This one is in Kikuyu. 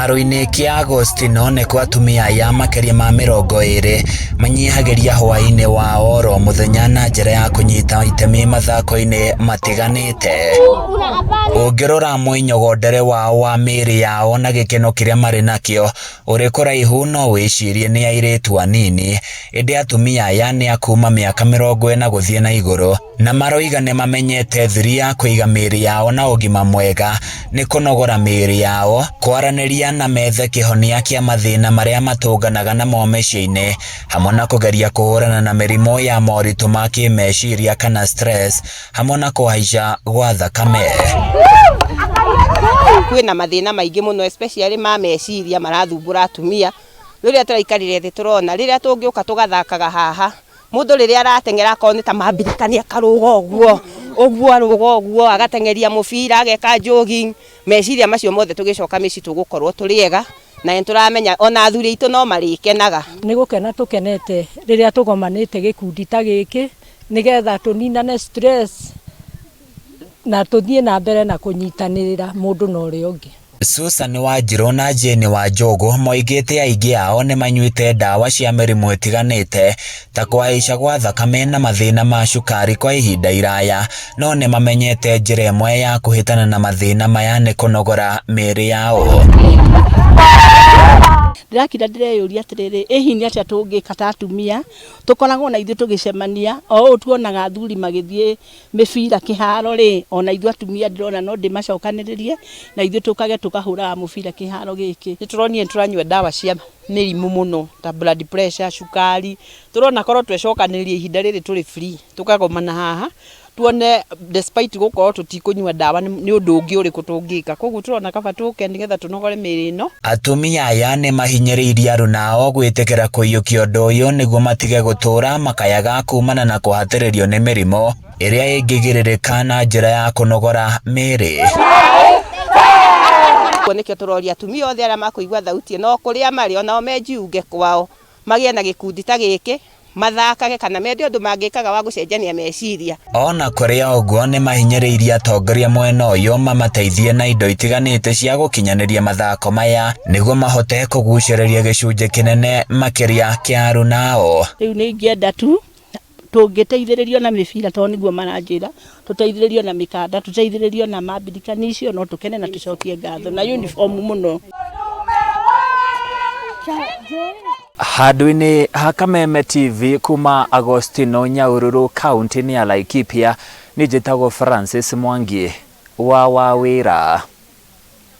Kĩharo-inĩ kĩa AGOSTINO nĩkuo atumia aya makĩria ma 20 manyihagĩria hwaĩ-inĩ wao oro mũthenya na njĩra ya kũnyita itemi mathako-inĩ matiganĩte. Ũngĩrora mwĩnyogondere wao wa mĩĩrĩ yao na gĩkeno kĩrĩa marĩ nakĩo ũrĩ kũraihu no wĩcirie nĩ airĩtu anini, ĩndĩ atumia aya nĩ a kuma mĩaka 40 gũthiĩ na igũrũ, na maroiga nĩ mamenyete thiri ya kũiga mĩĩrĩ yao na ũgima mwega nĩ kũnogora mĩĩrĩ yao, kwaranĩria na methe kĩhonia kĩa mathĩna marĩa matũnganaga namo mĩciĩ-inĩ, hamwe na kũgeria kũhũrana na mĩrimũ ya moritũ ma kĩmeciria kana stress, hamwe na kũhaica gwa thakame. Kwĩna mathĩna maingĩ mũno especially ma meciria marathumbũra atumia. Rĩrĩa tũraikarire thĩ turona rĩrĩa tũngĩũka tũgathakaga haha, mũndũ rĩrĩa arateng'era akona ta mambirikania karũga ũguo arũga ũguo agateng'eria mũbira ageka jogging, meciria macio mothe tũgĩcoka mĩciĩ tũgũkorwo tũrĩega na nĩtũramenya ona athuri aitũ no marĩkenaga. Nĩ gũkena tũkenete rĩrĩa tũgomanĩte gĩkundi ta gĩkĩ nĩgetha tũninane stress na tũthiĩ na mbere na kũnyitanĩrĩra mũndũ na ũrĩa ũngĩ. Susan Wanjiru na Jane Wanjogu moigĩte aingĩ ao nĩ manyuĩte ndawa cia mĩrimũ ĩtiganĩte ta kũhaica gwa thakame na mathĩna ma cukari kwa ihinda iraya, no nĩ mamenyete njĩra ĩmwe ya kũhĩtana na mathĩna maya nĩ kũnogora mĩĩrĩ yao. Ndĩrakira ndĩreyũria atĩrĩrĩ, hihi atĩa tũngĩka ta atumia tũkoragwo na ithuĩ tũgĩcemania o ũũ tuonaga athuri magĩthiĩ mĩbira kĩharo rĩ, ona ithuĩ atumia ndĩrona no ndĩmacokanĩrĩrie na ithuĩ tũkage tũkahũraga mũbira kĩharo gĩkĩ. Nĩtũronire tũranyua ndawa cia mĩrimũ mũno ta blood pressure, cukari, tũrona korwo twecokanĩrĩrie ihinda rĩrĩ tũrĩ free tũkagomana haha tuone despite gũkorwo tũtikũnyua ndawa nĩ ũndũ ũngĩ ũrĩkũ tũngĩka, koguo tũrona kaba tũke nĩgetha tũnogore mĩĩrĩ ĩno. Atumia aya nĩ mahinyĩrĩirie aruna ao gwĩtĩkĩra kũiyũkia ũndũ ũyũ nĩguo matige gũtũũra makayaga kumana na kũhatĩrĩrio nĩ mĩrimũ ĩrĩa ĩngĩgirĩrĩka na njĩra ya kũnogora mĩĩrĩ. Nĩkĩo tũroria atumia othe arĩa makũigua thauti ĩno kũrĩa marĩ onao menjiunge kwao magĩe na gĩkundi ta gĩkĩ mathakage kana mende ũndũ mangĩkaga wa gũcenjania meciria. Ona kũrĩ ũguo nĩ mahinyĩrĩirie atongoria mwena ũyũ mamateithie na indo itiganĩte cia gũkinyanĩria mathako maya nĩguo mahote kũgucĩrĩria gĩcunjĩ kĩnene makĩria kĩa aruna ao. Rĩu nĩ ingĩenda tu tũngĩteithĩrĩrio na mĩbira tondũ nĩguo maranjĩra, tũteithĩrĩrio na mĩkanda, tũteithĩrĩrio na mambirikani icio, no tũkene na tũcokie ngatho na uniform mũno. Handũ-inĩ ha Kameme TV kuma AGOSTINO Nyahururu kaunti-inĩ ya LAIKIPIA, nĩ njĩtagwo Francis Mwangi wa wĩra.